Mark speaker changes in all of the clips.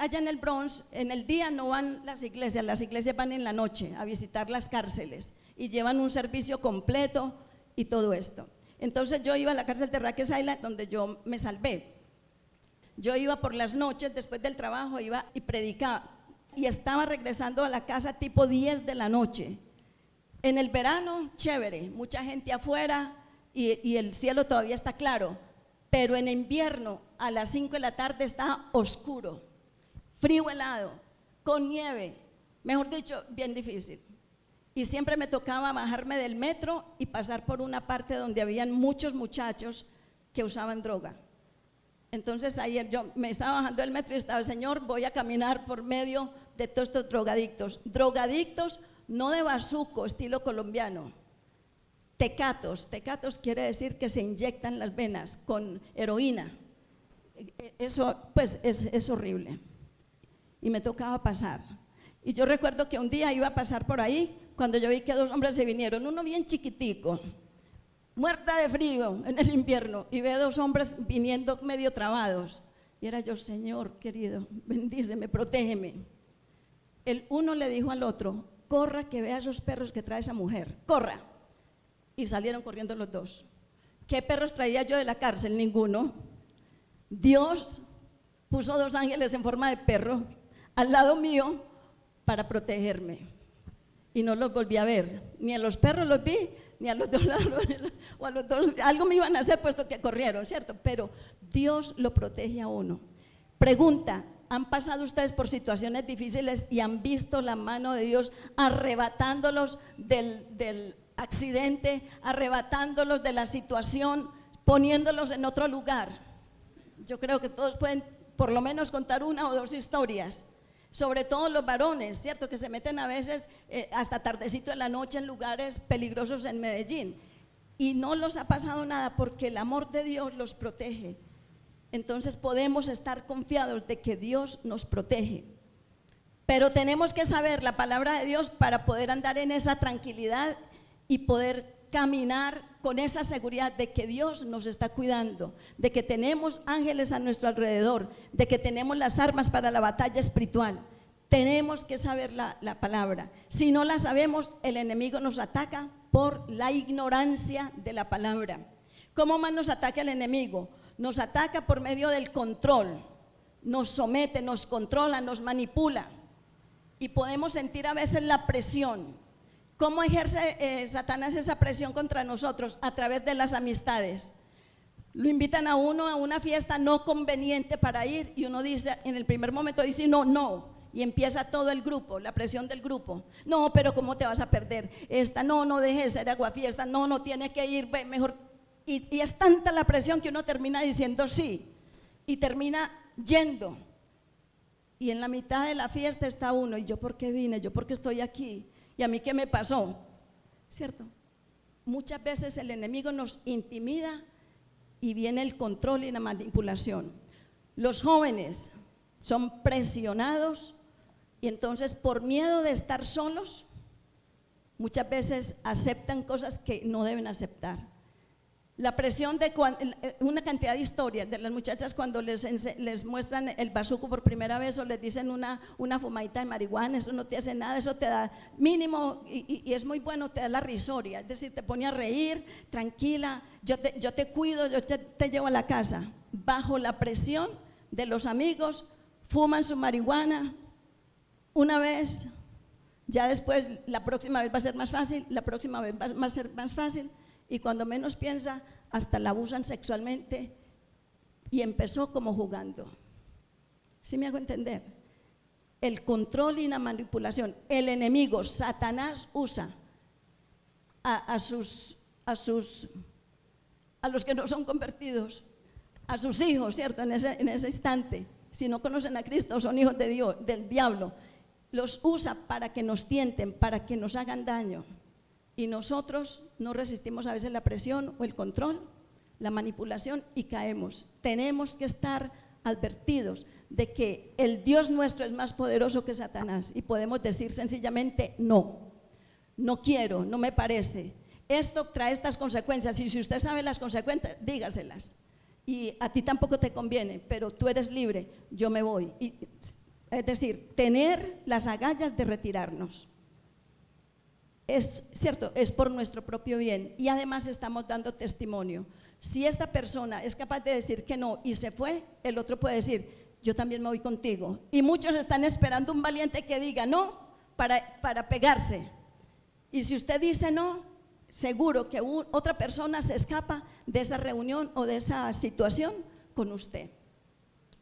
Speaker 1: allá en el Bronx, en el día no van las iglesias van en la noche a visitar las cárceles y llevan un servicio completo y todo esto. Entonces yo iba a la cárcel de Rikers Island, donde yo me salvé. Yo iba por las noches, después del trabajo, iba y predicaba, y estaba regresando a la casa tipo 10 de la noche. En el verano, chévere, mucha gente afuera y el cielo todavía está claro, pero en invierno a las 5 de la tarde está oscuro, frío helado, con nieve, mejor dicho, bien difícil. Y siempre me tocaba bajarme del metro y pasar por una parte donde habían muchos muchachos que usaban droga. Entonces ayer yo me estaba bajando del metro y estaba, Señor, voy a caminar por medio de todos estos drogadictos no de bazuco, estilo colombiano, tecatos quiere decir que se inyectan las venas con heroína. Eso pues es horrible. Y me tocaba pasar. Y yo recuerdo que un día iba a pasar por ahí cuando yo vi que dos hombres se vinieron, uno bien chiquitico, muerta de frío en el invierno, y ve dos hombres viniendo medio trabados. Y era yo, Señor querido, bendíceme, protégeme. El uno le dijo al otro, corra que vea esos perros que trae esa mujer, corra. Y salieron corriendo los dos. ¿Qué perros traía yo de la cárcel? Ninguno. Dios puso dos ángeles en forma de perro al lado mío para protegerme. Y no los volví a ver, ni a los perros los vi, ni a los dos ladrones, o a los dos, algo me iban a hacer puesto que corrieron, ¿cierto? Pero Dios lo protege a uno. Pregunta, ¿han pasado ustedes por situaciones difíciles y han visto la mano de Dios arrebatándolos del accidente, arrebatándolos de la situación, poniéndolos en otro lugar? Yo creo que todos pueden por lo menos contar una o dos historias. Sobre todo los varones, ¿cierto? Que se meten a veces hasta tardecito de la noche en lugares peligrosos en Medellín y no los ha pasado nada porque el amor de Dios los protege. Entonces podemos estar confiados de que Dios nos protege, pero tenemos que saber la palabra de Dios para poder andar en esa tranquilidad y poder caminar con esa seguridad de que Dios nos está cuidando, de que tenemos ángeles a nuestro alrededor, de que tenemos las armas para la batalla espiritual. Tenemos que saber la palabra. Si no la sabemos, el enemigo nos ataca por la ignorancia de la palabra. ¿Cómo más nos ataca el enemigo? Nos ataca por medio del control, nos somete, nos controla, nos manipula y podemos sentir a veces la presión. ¿Cómo ejerce Satanás esa presión contra nosotros? A través de las amistades. Lo invitan a uno a una fiesta no conveniente para ir y uno dice, en el primer momento dice no, y empieza todo el grupo, la presión del grupo. No, pero ¿cómo te vas a perder esta? No dejes ser aguafiesta, no tiene que ir, mejor. Y es tanta la presión que uno termina diciendo sí y termina yendo. Y en la mitad de la fiesta está uno, ¿y yo por qué vine? ¿Yo por qué estoy aquí? ¿Y a mí qué me pasó? ¿Cierto? Muchas veces el enemigo nos intimida y viene el control y la manipulación. Los jóvenes son presionados y entonces por miedo de estar solos, muchas veces aceptan cosas que no deben aceptar. La presión de una cantidad de historias de las muchachas cuando les muestran el bazuco por primera vez o les dicen una fumadita de marihuana, eso no te hace nada, eso te da mínimo y es muy bueno, te da la risoria, es decir, te pone a reír, tranquila, yo te cuido, yo te llevo a la casa. Bajo la presión de los amigos, fuman su marihuana una vez, ya después la próxima vez va a ser más fácil, la próxima vez va a ser más fácil. Y cuando menos piensa, hasta la abusan sexualmente y empezó como jugando. ¿Sí me hago entender? El control y la manipulación, el enemigo, Satanás usa a los que no son convertidos, a sus hijos, ¿cierto? En ese instante, si no conocen a Cristo, son hijos de Dios, del diablo, los usa para que nos tienten, para que nos hagan daño. Y nosotros no resistimos a veces la presión o el control, la manipulación y caemos. Tenemos que estar advertidos de que el Dios nuestro es más poderoso que Satanás y podemos decir sencillamente no quiero, no me parece. Esto trae estas consecuencias y si usted sabe las consecuencias, dígaselas. Y a ti tampoco te conviene, pero tú eres libre, yo me voy. Y es decir, tener las agallas de retirarnos. Es cierto, es por nuestro propio bien y además estamos dando testimonio. Si esta persona es capaz de decir que no y se fue, el otro puede decir, yo también me voy contigo. Y muchos están esperando un valiente que diga no para pegarse. Y si usted dice no, seguro que otra persona se escapa de esa reunión o de esa situación con usted.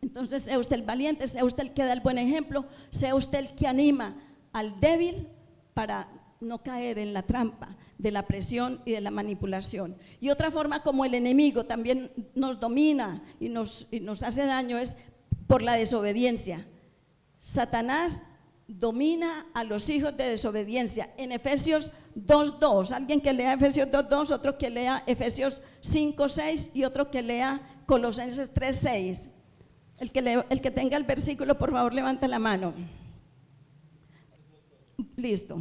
Speaker 1: Entonces, sea usted el valiente, sea usted el que da el buen ejemplo, sea usted el que anima al débil para no caer en la trampa de la presión y de la manipulación. Y otra forma como el enemigo también nos domina y nos hace daño es por la desobediencia. Satanás domina a los hijos de desobediencia. En Efesios 2:2, alguien que lea Efesios 2:2, otro que lea Efesios 5:6 y otro que lea Colosenses 3:6. El que tenga el versículo, por favor, levanta la mano. Listo.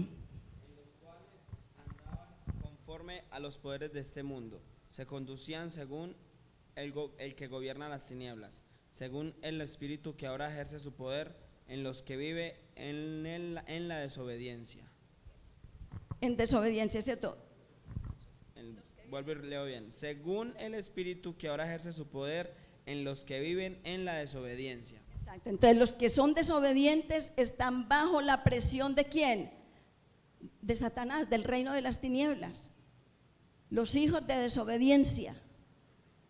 Speaker 2: Conforme a los poderes de este mundo, se conducían según el que gobierna las tinieblas, según el espíritu que ahora ejerce su poder en los que vive en la desobediencia.
Speaker 1: En desobediencia, ¿cierto?
Speaker 2: Vuelvo y leo bien. Según el espíritu que ahora ejerce su poder en los que viven en la desobediencia.
Speaker 1: Exacto. Entonces los que son desobedientes están bajo la presión ¿de quién? De Satanás, del reino de las tinieblas. Los hijos de desobediencia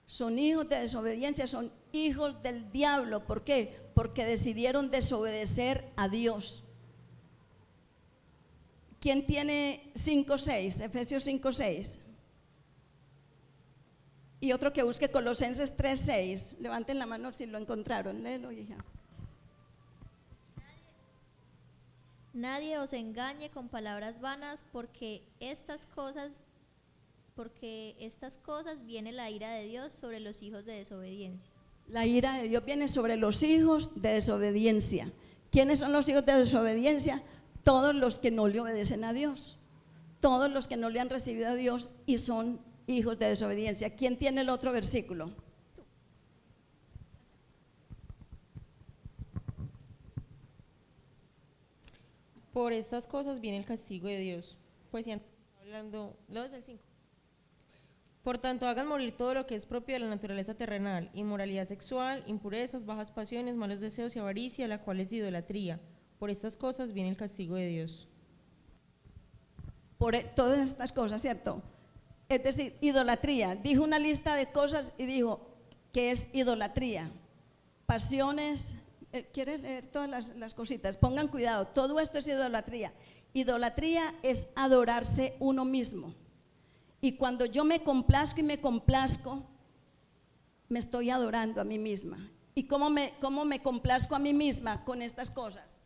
Speaker 1: son hijos de desobediencia, son hijos del diablo. ¿Por qué? Porque decidieron desobedecer a Dios. ¿Quién tiene 5:6? Efesios 5:6. Y otro que busque Colosenses 3:6. Levanten la mano si lo encontraron. Léelo, hija.
Speaker 3: Nadie os engañe con palabras vanas, porque estas cosas viene la ira de Dios sobre los hijos de desobediencia.
Speaker 1: La ira de Dios viene sobre los hijos de desobediencia. ¿Quiénes son los hijos de desobediencia? Todos los que no le obedecen a Dios, todos los que no le han recibido a Dios y son hijos de desobediencia. ¿Quién tiene el otro versículo?
Speaker 4: Por estas cosas viene el castigo de Dios. Pues si antes hablando, lo desde el 5. Por tanto, hagan morir todo lo que es propio de la naturaleza terrenal: inmoralidad sexual, impurezas, bajas pasiones, malos deseos y avaricia, la cual es idolatría. Por estas cosas viene el castigo de Dios.
Speaker 1: Por todas estas cosas, ¿cierto? Es decir, idolatría. Dijo una lista de cosas y dijo que es idolatría. Pasiones, ¿quiere leer todas las cositas? Pongan cuidado, todo esto es idolatría. Idolatría es adorarse uno mismo. Y cuando yo me complazco y me complazco, me estoy adorando a mí misma. ¿Y cómo me complazco a mí misma con estas cosas?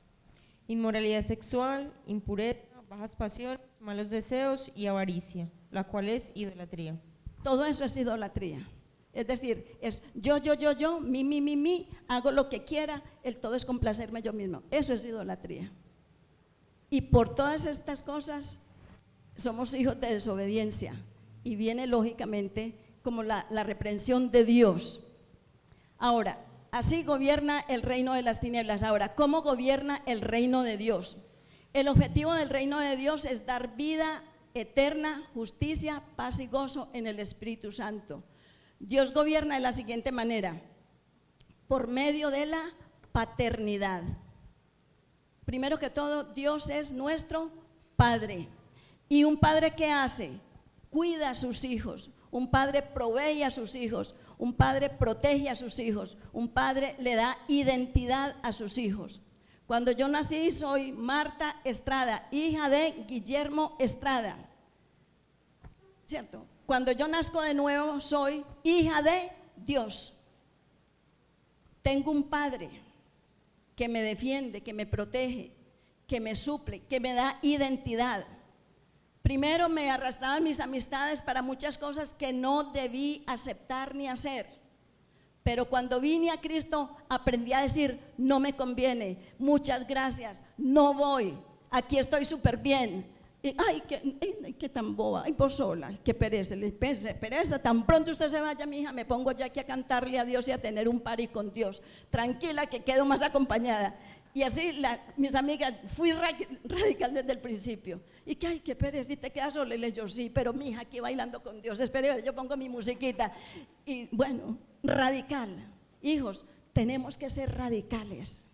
Speaker 4: Inmoralidad sexual, impureza, bajas pasiones, malos deseos y avaricia, la cual es idolatría.
Speaker 1: Todo eso es idolatría. Es decir, es yo, mi, hago lo que quiera, el todo es complacerme yo mismo. Eso es idolatría. Y por todas estas cosas somos hijos de desobediencia y viene lógicamente como la reprensión de Dios. Ahora, así gobierna el reino de las tinieblas. Ahora, ¿cómo gobierna el reino de Dios? El objetivo del reino de Dios es dar vida eterna, justicia, paz y gozo en el Espíritu Santo. Dios gobierna de la siguiente manera: por medio de la paternidad. Primero que todo, Dios es nuestro Padre. ¿Y un padre qué hace? Cuida a sus hijos. Un padre provee a sus hijos. Un padre protege a sus hijos. Un padre le da identidad a sus hijos. Cuando yo nací, soy Marta Estrada, hija de Guillermo Estrada, ¿cierto? Cuando yo nazco de nuevo, soy hija de Dios. Tengo un padre que me defiende, que me protege, que me suple, que me da identidad. Primero me arrastraban mis amistades para muchas cosas que no debí aceptar ni hacer. Pero cuando vine a Cristo aprendí a decir: no me conviene, muchas gracias, no voy, aquí estoy súper bien. Y, ay, qué tan boba, ay, vos sola, qué pereza, pereza, tan pronto usted se vaya, mi hija, me pongo ya aquí a cantarle a Dios y a tener un party con Dios. Tranquila, que quedo más acompañada. Y así mis amigas, fui radical desde el principio. Y que, ay, qué pereza, y te quedas sola. Y le yo, sí, pero mi hija aquí bailando con Dios, espere, yo pongo mi musiquita. Y bueno, radical. Hijos, tenemos que ser radicales.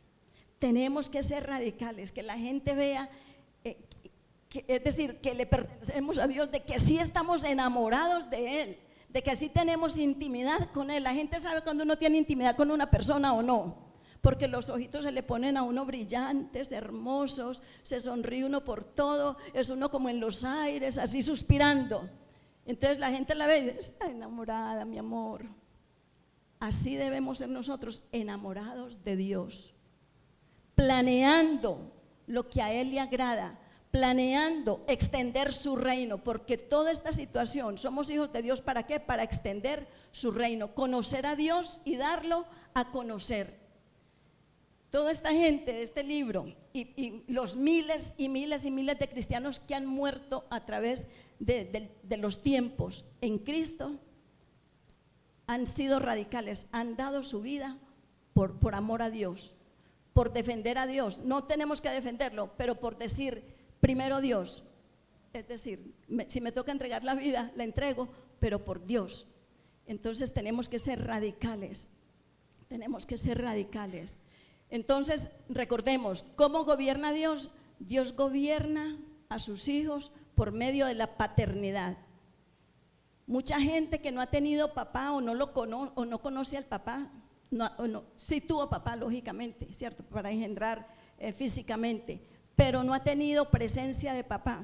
Speaker 1: Tenemos que ser radicales, que la gente vea, es decir, que le pertenecemos a Dios, de que sí estamos enamorados de Él, de que sí tenemos intimidad con Él. La gente sabe cuando uno tiene intimidad con una persona o no, porque los ojitos se le ponen a uno brillantes, hermosos, se sonríe uno por todo, es uno como en los aires, así suspirando. Entonces la gente la ve y dice, está enamorada, mi amor. Así debemos ser nosotros, enamorados de Dios, planeando lo que a Él le agrada, planeando extender su reino, porque toda esta situación, somos hijos de Dios, ¿para qué? Para extender su reino, conocer a Dios y darlo a conocer. Toda esta gente de este libro y los miles y miles y miles de cristianos que han muerto a través de los tiempos en Cristo, han sido radicales, han dado su vida por amor a Dios, por defender a Dios. No tenemos que defenderlo, pero por decir primero Dios. Es decir, si me toca entregar la vida, la entrego, pero por Dios. Entonces tenemos que ser radicales, tenemos que ser radicales. Entonces recordemos, ¿cómo gobierna Dios? Dios gobierna a sus hijos por medio de la paternidad. Mucha gente que no ha tenido papá o no conoce al papá, sí tuvo papá lógicamente, ¿cierto? Para engendrar físicamente, pero no ha tenido presencia de papá.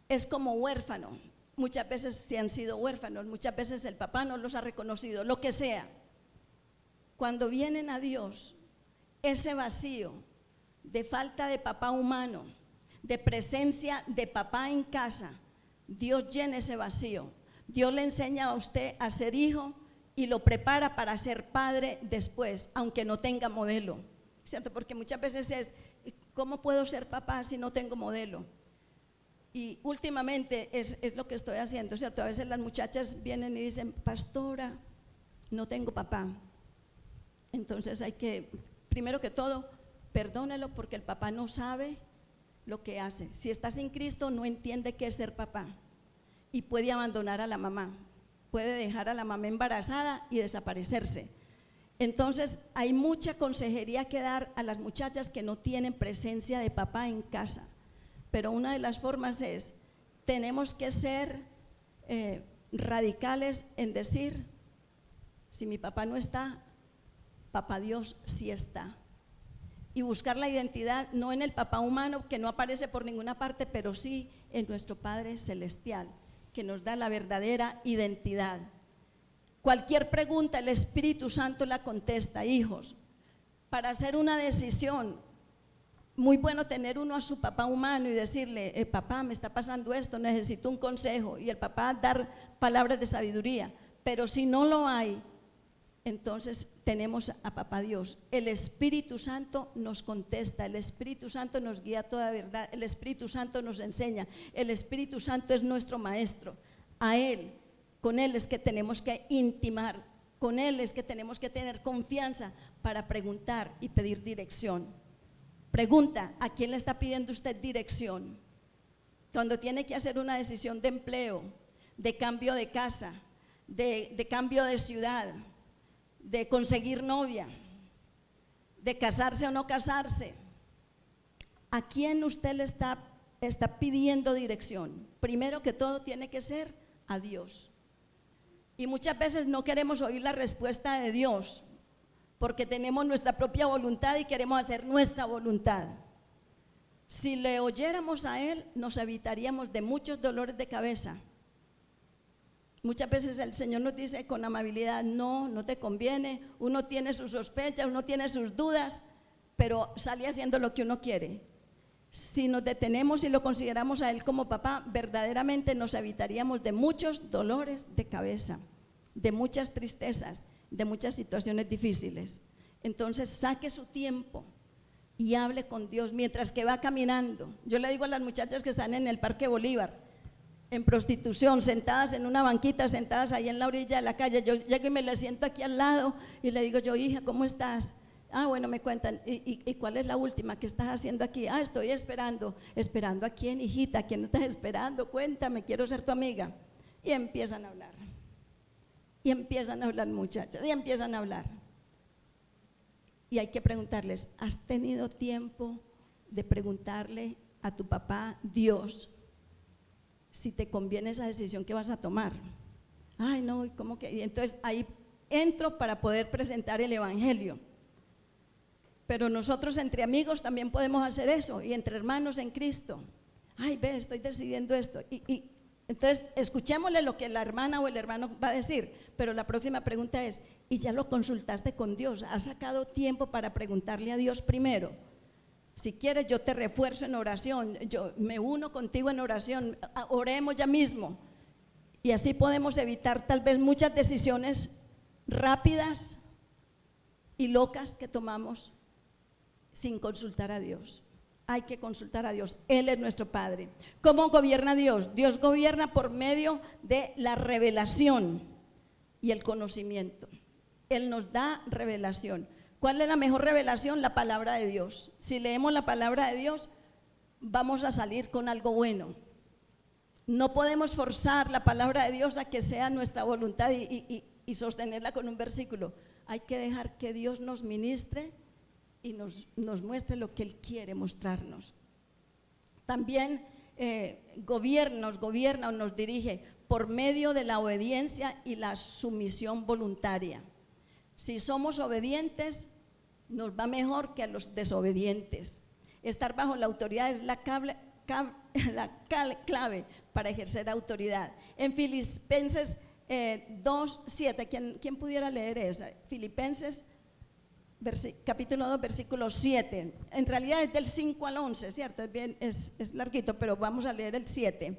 Speaker 1: Es como huérfano. Muchas veces se han sido huérfanos, muchas veces el papá no los ha reconocido, lo que sea. Cuando vienen a Dios, ese vacío de falta de papá humano, de presencia de papá en casa, Dios llena ese vacío. Dios le enseña a usted a ser hijo y lo prepara para ser padre después, aunque no tenga modelo, ¿cierto? Porque muchas veces es, ¿cómo puedo ser papá si no tengo modelo? Y últimamente es lo que estoy haciendo, ¿cierto? A veces las muchachas vienen y dicen, pastora, no tengo papá. Entonces hay que, primero que todo, perdónelo porque el papá no sabe lo que hace. Si está sin Cristo, no entiende qué es ser papá y puede abandonar a la mamá, puede dejar a la mamá embarazada y desaparecerse. Entonces hay mucha consejería que dar a las muchachas que no tienen presencia de papá en casa, pero una de las formas es, tenemos que ser radicales en decir, si mi papá no está, papá Dios sí está. Y buscar la identidad no en el papá humano que no aparece por ninguna parte, pero sí en nuestro Padre Celestial, que nos da la verdadera identidad. Cualquier pregunta el Espíritu Santo la contesta, hijos. Para hacer una decisión, muy bueno tener uno a su papá humano y decirle, papá, me está pasando esto, necesito un consejo, y el papá dar palabras de sabiduría, pero si no lo hay, entonces tenemos a papá Dios. El Espíritu Santo nos contesta, el Espíritu Santo nos guía a toda verdad, el Espíritu Santo nos enseña, el Espíritu Santo es nuestro maestro. A Él, con Él es que tenemos que intimar, con Él es que tenemos que tener confianza para preguntar y pedir dirección. Pregunta, ¿a quién le está pidiendo usted dirección? Cuando tiene que hacer una decisión de empleo, de cambio de casa, de cambio de ciudad, de conseguir novia, de casarse o no casarse, ¿a quién usted le está pidiendo dirección? Primero que todo tiene que ser a Dios. Y muchas veces no queremos oír la respuesta de Dios porque tenemos nuestra propia voluntad y queremos hacer nuestra voluntad. Si le oyéramos a Él, nos evitaríamos de muchos dolores de cabeza. Muchas veces el Señor nos dice con amabilidad, no te conviene, uno tiene sus sospechas, uno tiene sus dudas, pero sale haciendo lo que uno quiere. Si nos detenemos y lo consideramos a Él como papá, verdaderamente nos evitaríamos de muchos dolores de cabeza, de muchas tristezas, de muchas situaciones difíciles. Entonces saque su tiempo y hable con Dios mientras que va caminando. Yo le digo a las muchachas que están en el Parque Bolívar, en prostitución, sentadas en una banquita, sentadas ahí en la orilla de la calle, yo llego y me le siento aquí al lado y le digo yo, hija, ¿cómo estás? Ah, bueno, me cuentan, ¿y cuál es la última? ¿Qué estás haciendo aquí? Ah, estoy esperando. ¿Esperando a quién, hijita? ¿A quién estás esperando? Cuéntame, quiero ser tu amiga. Y empiezan a hablar. Y empiezan a hablar, muchachas, y empiezan a hablar. Y hay que preguntarles, ¿has tenido tiempo de preguntarle a tu papá, Dios, si te conviene esa decisión que vas a tomar? Ay, no, ¿cómo que? Y entonces ahí entro para poder presentar el evangelio. Pero nosotros entre amigos también podemos hacer eso, y entre hermanos en Cristo. Ay, ve, estoy decidiendo esto. Y entonces escuchémosle lo que la hermana o el hermano va a decir, pero la próxima pregunta es, ¿y ya lo consultaste con Dios? ¿Has sacado tiempo para preguntarle a Dios primero? Si quieres, yo te refuerzo en oración, yo me uno contigo en oración, oremos ya mismo. Y así podemos evitar tal vez muchas decisiones rápidas y locas que tomamos sin consultar a Dios. Hay que consultar a Dios, Él es nuestro Padre. ¿Cómo gobierna Dios? Dios gobierna por medio de la revelación y el conocimiento. Él nos da revelación. ¿Cuál es la mejor revelación? La palabra de Dios. Si leemos la palabra de Dios, vamos a salir con algo bueno. No podemos forzar la palabra de Dios a que sea nuestra voluntad y sostenerla con un versículo. Hay que dejar que Dios nos ministre y nos muestre lo que Él quiere mostrarnos. También nos gobierna o nos dirige por medio de la obediencia y la sumisión voluntaria. Si somos obedientes, nos va mejor que a los desobedientes. Estar bajo la autoridad es la clave para ejercer autoridad. En Filipenses 2:7, ¿quién pudiera leer esa? Filipenses capítulo 2, versículo 7. En realidad es del 5 al 11, ¿cierto? Es larguito, pero vamos a leer el 7.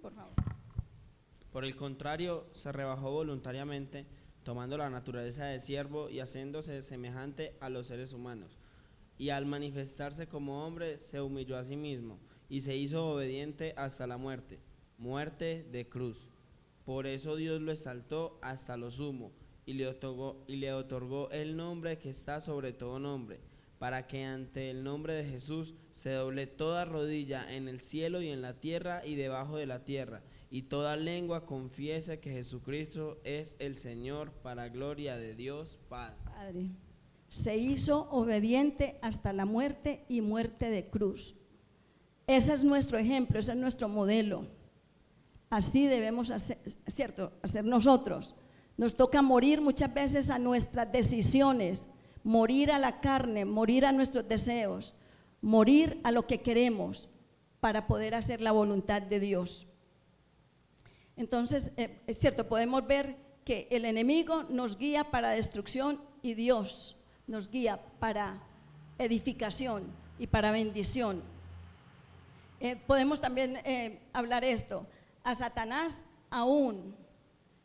Speaker 1: Por favor.
Speaker 2: Por el contrario, se rebajó voluntariamente, tomando la naturaleza de siervo y haciéndose semejante a los seres humanos. Y al manifestarse como hombre, se humilló a sí mismo y se hizo obediente hasta la muerte, muerte de cruz. Por eso Dios lo exaltó hasta lo sumo y le otorgó el nombre que está sobre todo nombre, para que ante el nombre de Jesús se doble toda rodilla en el cielo y en la tierra y debajo de la tierra, y toda lengua confiese que Jesucristo es el Señor, para gloria de Dios Padre.
Speaker 1: Se hizo obediente hasta la muerte y muerte de cruz. Ese es nuestro ejemplo, ese es nuestro modelo. Así debemos hacer, ¿cierto? Hacer nosotros. Nos toca morir muchas veces a nuestras decisiones, morir a la carne, morir a nuestros deseos, morir a lo que queremos para poder hacer la voluntad de Dios. Entonces, es cierto, podemos ver que el enemigo nos guía para destrucción y Dios nos guía para edificación y para bendición. Podemos también hablar esto. A Satanás aún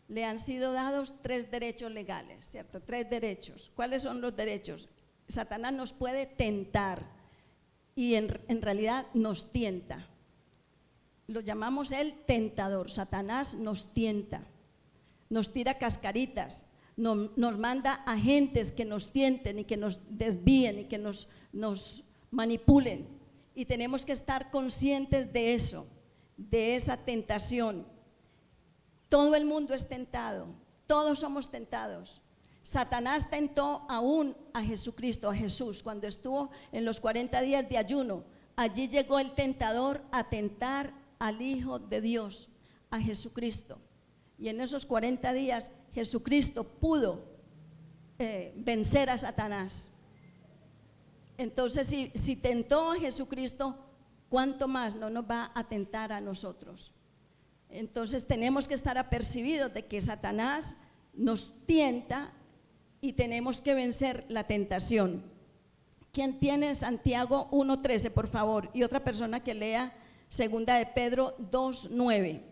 Speaker 1: le han sido dados 3 derechos legales, ¿cierto? 3 derechos. ¿Cuáles son los derechos? Satanás nos puede tentar y en realidad nos tienta. Lo llamamos el tentador. Satanás nos tienta, nos tira cascaritas, nos manda agentes que nos tienten y que nos desvíen y que nos manipulen. Y tenemos que estar conscientes de eso, de esa tentación. Todo el mundo es tentado, todos somos tentados. Satanás tentó aún a Jesucristo, a Jesús, cuando estuvo en los 40 días de ayuno. Allí llegó el tentador a tentar al Hijo de Dios, a Jesucristo. Y en esos 40 días Jesucristo pudo vencer a Satanás. Entonces, si tentó a Jesucristo, ¿cuánto más no nos va a tentar a nosotros? Entonces tenemos que estar apercibidos de que Satanás nos tienta y tenemos que vencer la tentación. ¿Quién tiene Santiago 1:13, por favor? Y otra persona que lea segunda de Pedro 2:9.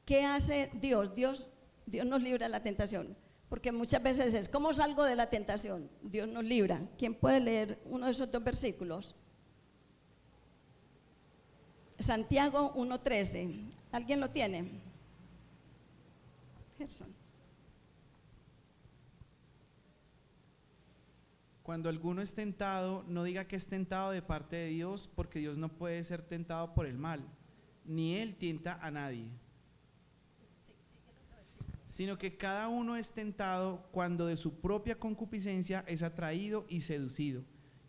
Speaker 1: ¿Qué hace Dios? Dios nos libra de la tentación, porque muchas veces es, ¿cómo salgo de la tentación? Dios nos libra. ¿Quién puede leer uno de esos 2 versículos? Santiago 1:13. ¿Alguien lo tiene? Gerson.
Speaker 5: cuando alguno es tentado, no diga que es tentado de parte de Dios, porque Dios no puede ser tentado por el mal, ni Él tienta a nadie. Sino que cada uno es tentado cuando de su propia concupiscencia es atraído y seducido.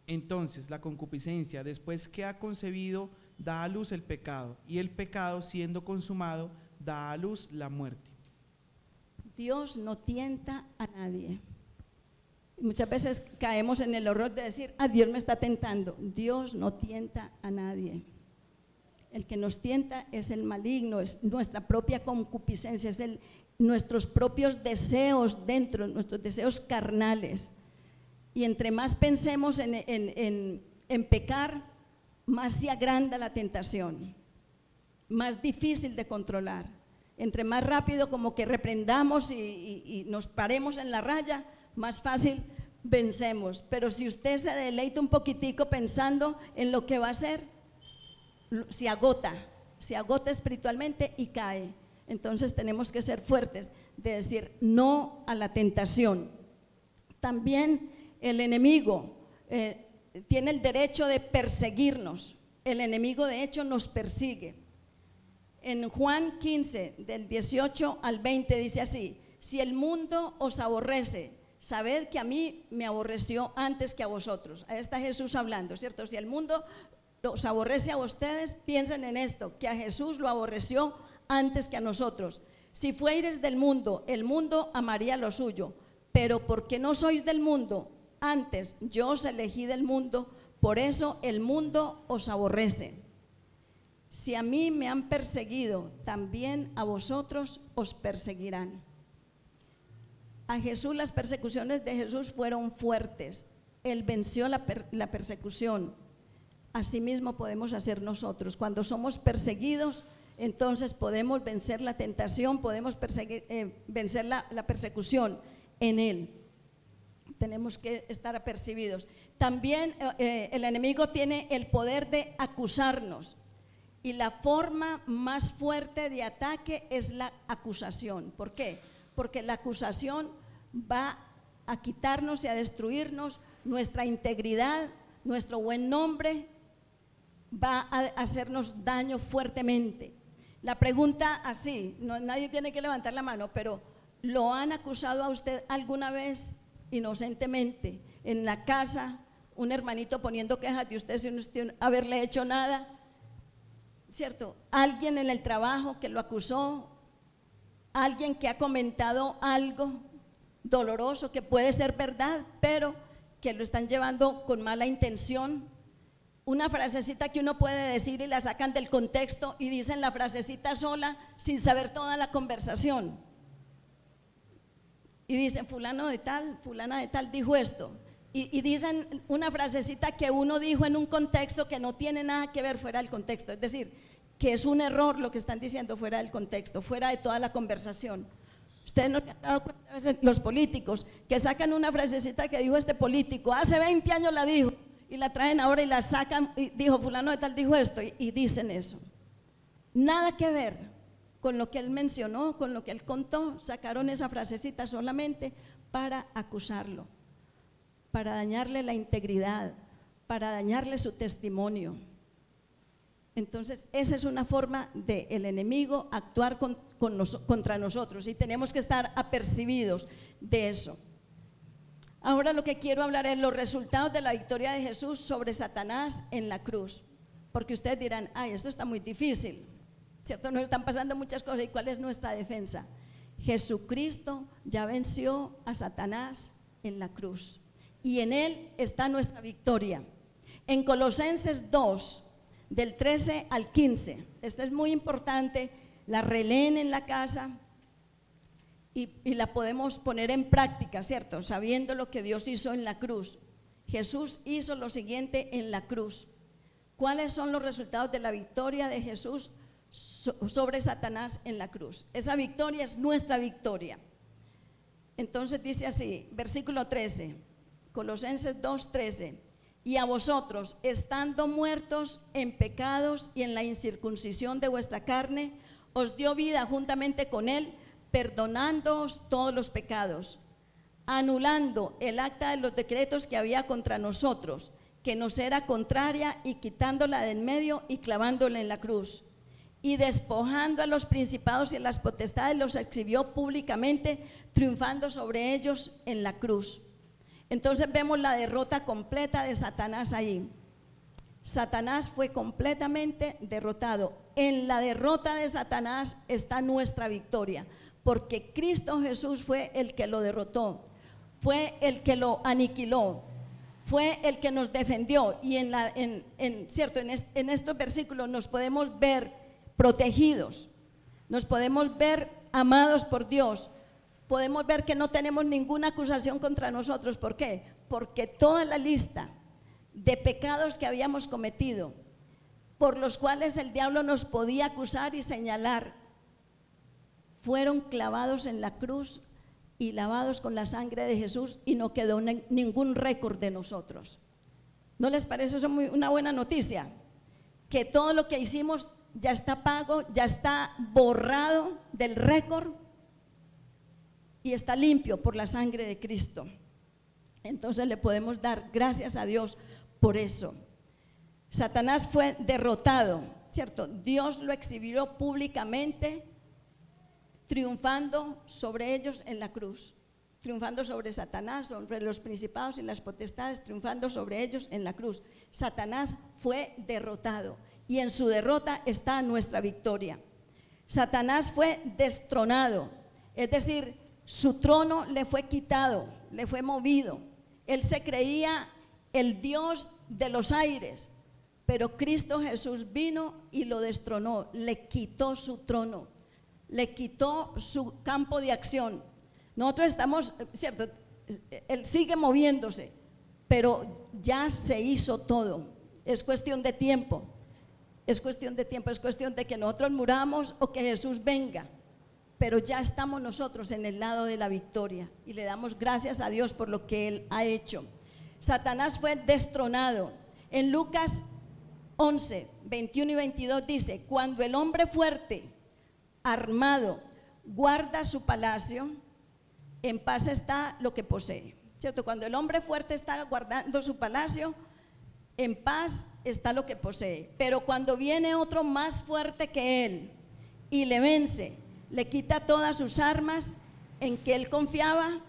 Speaker 5: Entonces la concupiscencia, después que ha concebido, da a luz el pecado, y el pecado, siendo consumado, da a luz la muerte.
Speaker 1: Dios no tienta a nadie. Muchas veces caemos en el error de decir, Dios me está tentando. Dios no tienta a nadie. El que nos tienta es el maligno, es nuestra propia concupiscencia, es nuestros propios deseos dentro, nuestros deseos carnales. Y entre más pensemos en pecar, más se agranda la tentación, más difícil de controlar. Entre más rápido como que reprendamos y nos paremos en la raya, más fácil vencemos. Pero si usted se deleita un poquitico pensando en lo que va a hacer, se agota espiritualmente y cae. Entonces tenemos que ser fuertes de decir no a la tentación. También el enemigo tiene el derecho de perseguirnos. El enemigo de hecho nos persigue. En Juan 15, del 18 al 20 dice así: si el mundo os aborrece, sabed que a mí me aborreció antes que a vosotros. Ahí está Jesús hablando, ¿cierto? Si el mundo los aborrece a ustedes, piensen en esto, que a Jesús lo aborreció antes que a nosotros. Si fuereis del mundo, el mundo amaría lo suyo, pero porque no sois del mundo, antes yo os elegí del mundo, por eso el mundo os aborrece. Si a mí me han perseguido, también a vosotros os perseguirán. A Jesús, las persecuciones de Jesús fueron fuertes. Él venció la persecución. Asimismo podemos hacer nosotros. Cuando somos perseguidos, entonces podemos vencer la tentación, podemos vencer la persecución en Él. Tenemos que estar apercibidos. También el enemigo tiene el poder de acusarnos. Y la forma más fuerte de ataque es la acusación. ¿Por qué? Porque la acusación va a quitarnos y a destruirnos nuestra integridad, nuestro buen nombre, va a hacernos daño fuertemente. La pregunta así, nadie tiene que levantar la mano, pero ¿lo han acusado a usted alguna vez inocentemente en la casa? Un hermanito poniendo quejas de usted sin haberle hecho nada, ¿cierto? Alguien en el trabajo que lo acusó, alguien que ha comentado algo doloroso que puede ser verdad, pero que lo están llevando con mala intención. Una frasecita que uno puede decir y la sacan del contexto y dicen la frasecita sola sin saber toda la conversación. Y dicen fulano de tal, fulana de tal dijo esto. Y dicen una frasecita que uno dijo en un contexto que no tiene nada que ver fuera del contexto. Es decir, que es un error lo que están diciendo fuera del contexto, fuera de toda la conversación. Ustedes no se han dado cuenta a veces los políticos que sacan una frasecita que dijo este político, hace 20 años la dijo, y la traen ahora y la sacan y dijo fulano de tal dijo esto y dicen eso. Nada que ver con lo que él mencionó, con lo que él contó, sacaron esa frasecita solamente para acusarlo, para dañarle la integridad, para dañarle su testimonio. Entonces esa es una forma del enemigo actuar contra nosotros y tenemos que estar apercibidos de eso. Ahora lo que quiero hablar es los resultados de la victoria de Jesús sobre Satanás en la cruz, porque ustedes dirán, esto está muy difícil, ¿cierto? Nos están pasando muchas cosas. ¿Y cuál es nuestra defensa? Jesucristo ya venció a Satanás en la cruz y en Él está nuestra victoria. En Colosenses 2, del 13 al 15, esta es muy importante, la releen en la casa y la podemos poner en práctica, ¿cierto? Sabiendo lo que Dios hizo en la cruz. Jesús hizo lo siguiente en la cruz. ¿Cuáles son los resultados de la victoria de Jesús sobre Satanás en la cruz? Esa victoria es nuestra victoria. Entonces dice así, versículo 13, Colosenses 2:13, y a vosotros, estando muertos en pecados y en la incircuncisión de vuestra carne, os dio vida juntamente con Él, perdonándoos todos los pecados, anulando el acta de los decretos que había contra nosotros, que nos era contraria, y quitándola de en medio y clavándola en la cruz. Y despojando a los principados y a las potestades, los exhibió públicamente, triunfando sobre ellos en la cruz. Entonces vemos la derrota completa de Satanás ahí. Satanás fue completamente derrotado. En la derrota de Satanás está nuestra victoria, porque Cristo Jesús fue el que lo derrotó, fue el que lo aniquiló, fue el que nos defendió. Y en estos versículos nos podemos ver protegidos, nos podemos ver amados por Dios, podemos ver que no tenemos ninguna acusación contra nosotros. ¿Por qué? Porque toda la lista de pecados que habíamos cometido, por los cuales el diablo nos podía acusar y señalar, fueron clavados en la cruz y lavados con la sangre de Jesús, y no quedó ningún récord de nosotros. ¿No les parece eso una buena noticia? Que todo lo que hicimos ya está pago, ya está borrado del récord y está limpio por la sangre de Cristo. Entonces le podemos dar gracias a Dios por eso. Satanás fue derrotado, ¿cierto? Dios lo exhibió públicamente, triunfando sobre ellos en la cruz, triunfando sobre Satanás, sobre los principados y las potestades, triunfando sobre ellos en la cruz. Satanás fue derrotado, y en su derrota está nuestra victoria. Satanás fue destronado, es decir, su trono le fue quitado, le fue movido. Él se creía el Dios de los aires, pero Cristo Jesús vino y lo destronó, le quitó su trono, le quitó su campo de acción. Nosotros estamos, ¿cierto? Él sigue moviéndose, pero ya se hizo todo. Es cuestión de tiempo, es cuestión de tiempo, es cuestión de que nosotros muramos o que Jesús venga, pero ya estamos nosotros en el lado de la victoria, y le damos gracias a Dios por lo que Él ha hecho. Satanás fue destronado. En Lucas 11, 21 y 22 dice: cuando el hombre fuerte, armado, guarda su palacio, en paz está lo que posee, ¿cierto? Cuando el hombre fuerte está guardando su palacio, en paz está lo que posee. Pero cuando viene otro más fuerte que él y le vence, le quita todas sus armas en que él confiaba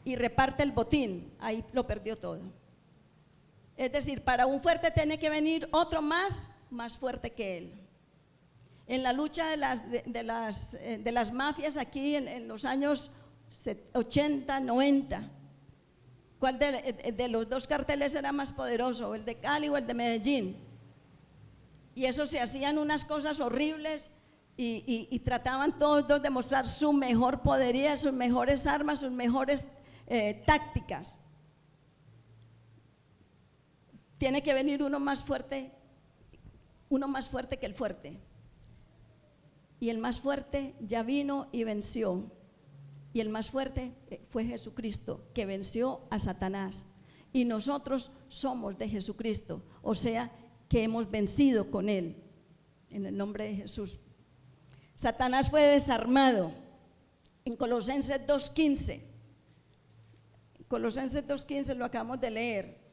Speaker 1: y reparte el botín, ahí lo perdió todo. Es decir, para un fuerte tiene que venir otro más fuerte que él. En la lucha de las mafias aquí en los años 80, 90, ¿cuál de los dos carteles era más poderoso, el de Cali o el de Medellín? Y eso, se hacían unas cosas horribles y trataban todos de mostrar su mejor podería, sus mejores armas, sus mejores tácticas. Tiene que venir uno más fuerte que el fuerte. Y el más fuerte ya vino y venció. Y el más fuerte fue Jesucristo, que venció a Satanás. Y nosotros somos de Jesucristo, o sea, que hemos vencido con Él, en el nombre de Jesús. Satanás fue desarmado. En Colosenses 2:15, Colosenses 2:15 lo acabamos de leer.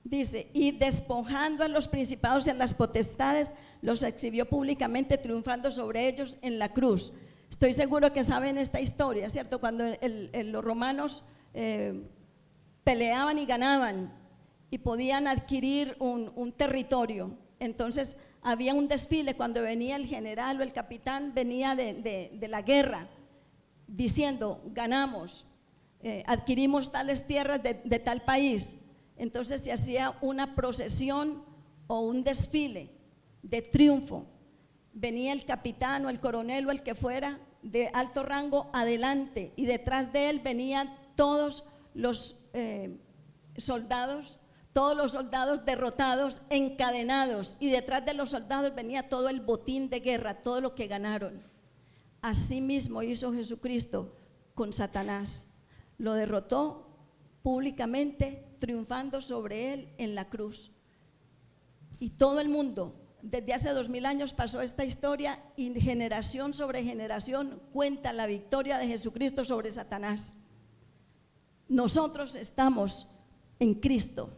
Speaker 1: Dice: y despojando a los principados y a las potestades, los exhibió públicamente, triunfando sobre ellos en la cruz. Estoy seguro que saben esta historia, ¿cierto? Cuando los romanos peleaban y ganaban y podían adquirir un territorio, entonces había un desfile cuando venía el general o el capitán, venía de la guerra, diciendo: ganamos, adquirimos tales tierras de tal país. Entonces se hacía una procesión o un desfile de triunfo. Venía el capitán o el coronel o el que fuera de alto rango adelante, y detrás de él venían todos los soldados, derrotados, encadenados, y detrás de los soldados venía todo el botín de guerra, todo lo que ganaron. Así mismo hizo Jesucristo con Satanás, lo derrotó públicamente, triunfando sobre él en la cruz. Y todo el mundo, desde hace 2000 años pasó esta historia, y generación sobre generación cuenta la victoria de Jesucristo sobre Satanás. nosotros estamos en Cristo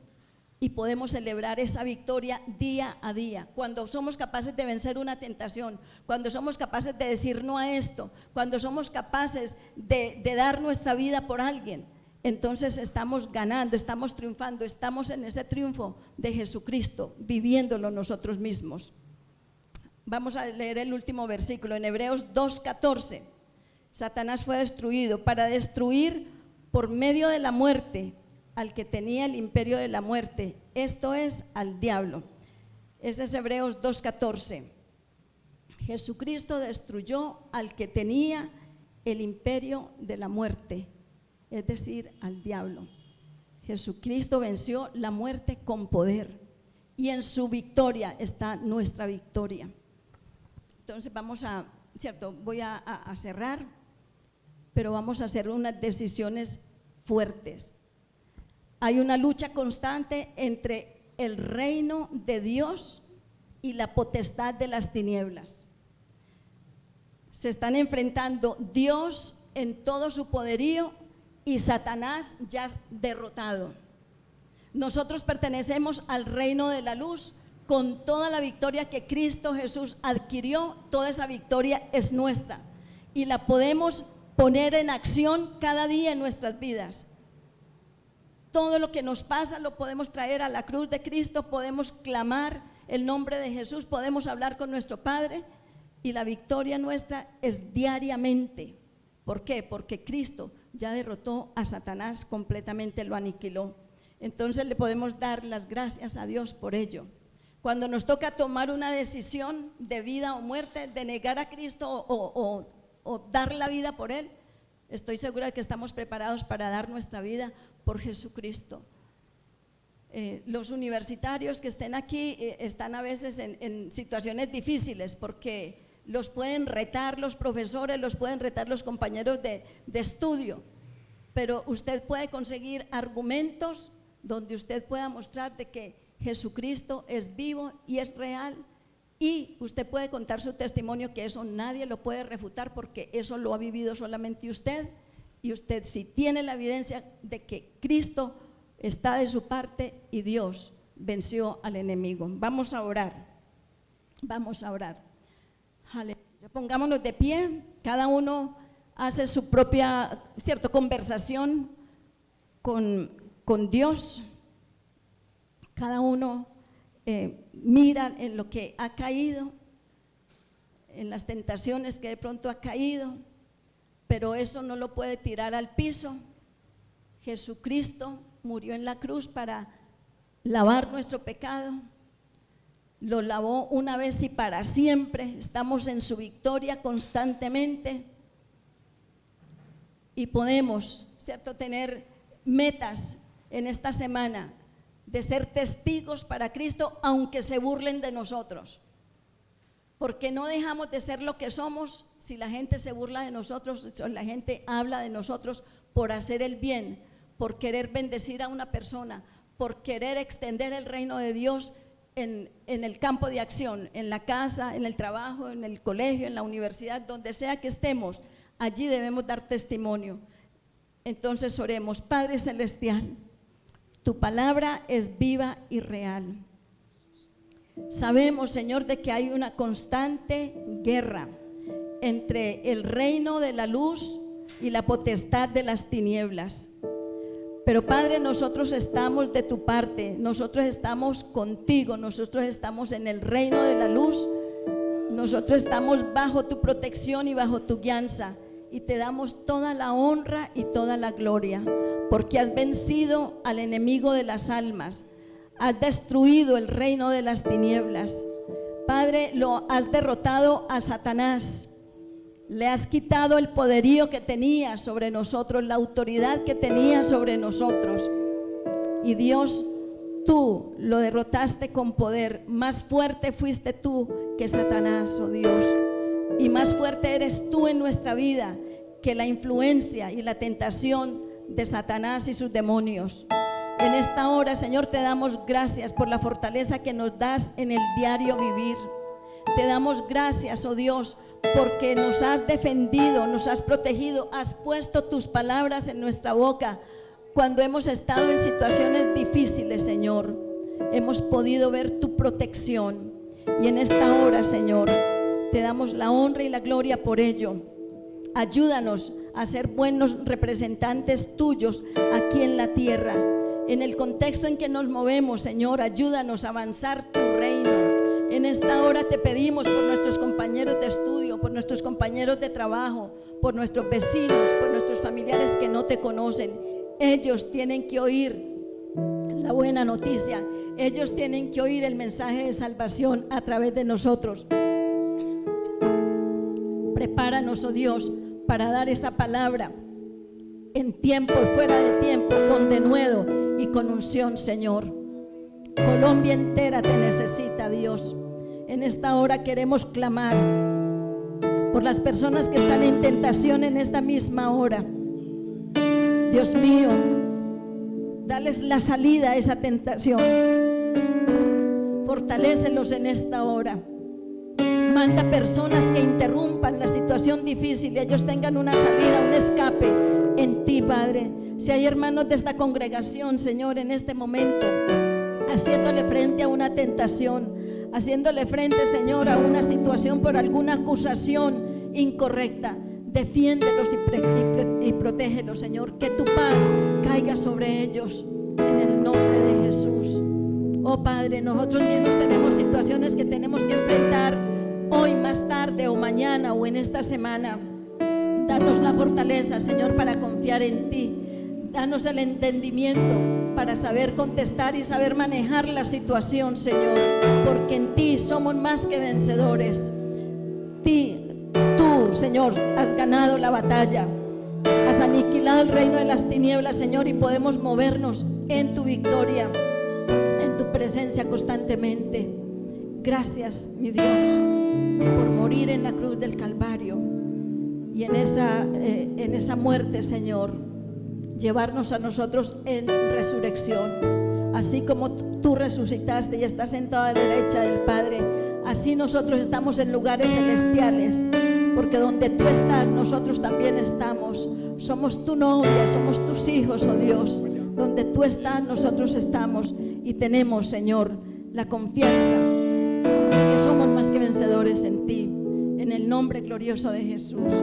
Speaker 1: y podemos celebrar esa victoria día a día. Cuando somos capaces de vencer una tentación, cuando somos capaces de decir no a esto, cuando somos capaces de dar nuestra vida por alguien, entonces estamos ganando, estamos triunfando, estamos en ese triunfo de Jesucristo, viviéndolo nosotros mismos. Vamos a leer el último versículo, en Hebreos 2:14. Satanás fue destruido para destruir por medio de la muerte al que tenía el imperio de la muerte, esto es, al diablo. Ese es Hebreos 2:14. Jesucristo destruyó al que tenía el imperio de la muerte, es decir, al diablo. Jesucristo venció la muerte con poder y en su victoria está nuestra victoria. Entonces voy a cerrar, pero vamos a hacer unas decisiones fuertes. Hay una lucha constante entre el reino de Dios y la potestad de las tinieblas. Se están enfrentando Dios en todo su poderío y Satanás ya derrotado. Nosotros pertenecemos al reino de la luz con toda la victoria que Cristo Jesús adquirió. Toda esa victoria es nuestra y la podemos poner en acción cada día en nuestras vidas. Todo lo que nos pasa lo podemos traer a la cruz de Cristo, podemos clamar el nombre de Jesús, podemos hablar con nuestro Padre y la victoria nuestra es diariamente. ¿Por qué? Porque Cristo ya derrotó a Satanás completamente, lo aniquiló. Entonces le podemos dar las gracias a Dios por ello. Cuando nos toca tomar una decisión de vida o muerte, de negar a Cristo o dar la vida por Él, estoy segura de que estamos preparados para dar nuestra vida por Jesucristo. Los universitarios que estén aquí están a veces en situaciones difíciles porque los pueden retar los profesores, los pueden retar los compañeros de estudio, pero usted puede conseguir argumentos donde usted pueda mostrar de que Jesucristo es vivo y es real, y usted puede contar su testimonio, que eso nadie lo puede refutar porque eso lo ha vivido solamente usted, y usted si tiene la evidencia de que Cristo está de su parte y Dios venció al enemigo. Vamos a orar, vamos a orar. Aleluya. Pongámonos de pie, cada uno hace su propia conversación con Dios. Cada uno mira en lo que ha caído, en las tentaciones que de pronto ha caído, pero eso no lo puede tirar al piso. Jesucristo murió en la cruz para lavar nuestro pecado, lo lavó una vez y para siempre. Estamos en su victoria constantemente y podemos, tener metas en esta semana de ser testigos para Cristo, aunque se burlen de nosotros, porque no dejamos de ser lo que somos si la gente se burla de nosotros, o la gente habla de nosotros por hacer el bien, por querer bendecir a una persona, por querer extender el reino de Dios en el campo de acción, en la casa, en el trabajo, en el colegio, en la universidad, donde sea que estemos, allí debemos dar testimonio. Entonces oremos. Padre Celestial, tu palabra es viva y real. Sabemos, Señor, de que hay una constante guerra entre el reino de la luz y la potestad de las tinieblas. Pero Padre, nosotros estamos de tu parte, nosotros estamos contigo, nosotros estamos en el reino de la luz, nosotros estamos bajo tu protección y bajo tu guianza, y te damos toda la honra y toda la gloria, porque has vencido al enemigo de las almas, has destruido el reino de las tinieblas. Padre, lo has derrotado a Satanás, le has quitado el poderío que tenía sobre nosotros, la autoridad que tenía sobre nosotros. Y Dios, tú lo derrotaste con poder. Más fuerte fuiste tú que Satanás, oh Dios. Y más fuerte eres tú en nuestra vida que la influencia y la tentación de Satanás y sus demonios. En esta hora, Señor, te damos gracias por la fortaleza que nos das en el diario vivir. Te damos gracias, oh Dios, porque nos has defendido, nos has protegido, has puesto tus palabras en nuestra boca Cuando hemos estado en situaciones difíciles, Señor, hemos podido ver tu protección. Y en esta hora, Señor, te damos la honra y la gloria por ello. Ayúdanos a ser buenos representantes tuyos aquí en la tierra. En el contexto en que nos movemos, Señor, ayúdanos a avanzar tu reino. En esta hora te pedimos por nuestros compañeros de estudio, por nuestros compañeros de trabajo, por nuestros vecinos, por nuestros familiares que no te conocen. Ellos tienen que oír la buena noticia. Ellos tienen que oír el mensaje de salvación a través de nosotros. Prepáranos, oh Dios, para dar esa palabra en tiempo y fuera de tiempo, con denuedo y con unción, Señor. Colombia entera te necesita, Dios. En esta hora queremos clamar por las personas que están en tentación en esta misma hora. Dios mío, dales la salida a esa tentación. Fortalécelos en esta hora. Manda personas que interrumpan la situación difícil y ellos tengan una salida, un escape en ti, Padre. Si hay hermanos de esta congregación, Señor, en este momento, haciéndole frente a una tentación, haciéndole frente, Señor, a una situación por alguna acusación incorrecta, defiéndelos y protégelos, Señor. Que tu paz caiga sobre ellos en el nombre de Jesús. Oh Padre, nosotros mismos tenemos situaciones que tenemos que enfrentar hoy, más tarde o mañana o en esta semana. Danos la fortaleza, Señor, para confiar en ti. Danos el entendimiento para saber contestar y saber manejar la situación, Señor, porque en ti somos más que vencedores. Tú, Señor, has ganado la batalla, has aniquilado el reino de las tinieblas, Señor, y podemos movernos en tu victoria, en tu presencia constantemente. Gracias, mi Dios, por morir en la cruz del Calvario y en esa muerte, Señor, llevarnos a nosotros en resurrección. Así como tú resucitaste y estás sentado a la derecha del Padre, así nosotros estamos en lugares celestiales, porque donde tú estás, nosotros también estamos. Somos tu novia, somos tus hijos, oh Dios. Donde tú estás, nosotros estamos y tenemos, Señor, la confianza de que somos más que vencedores en ti. En el nombre glorioso de Jesús.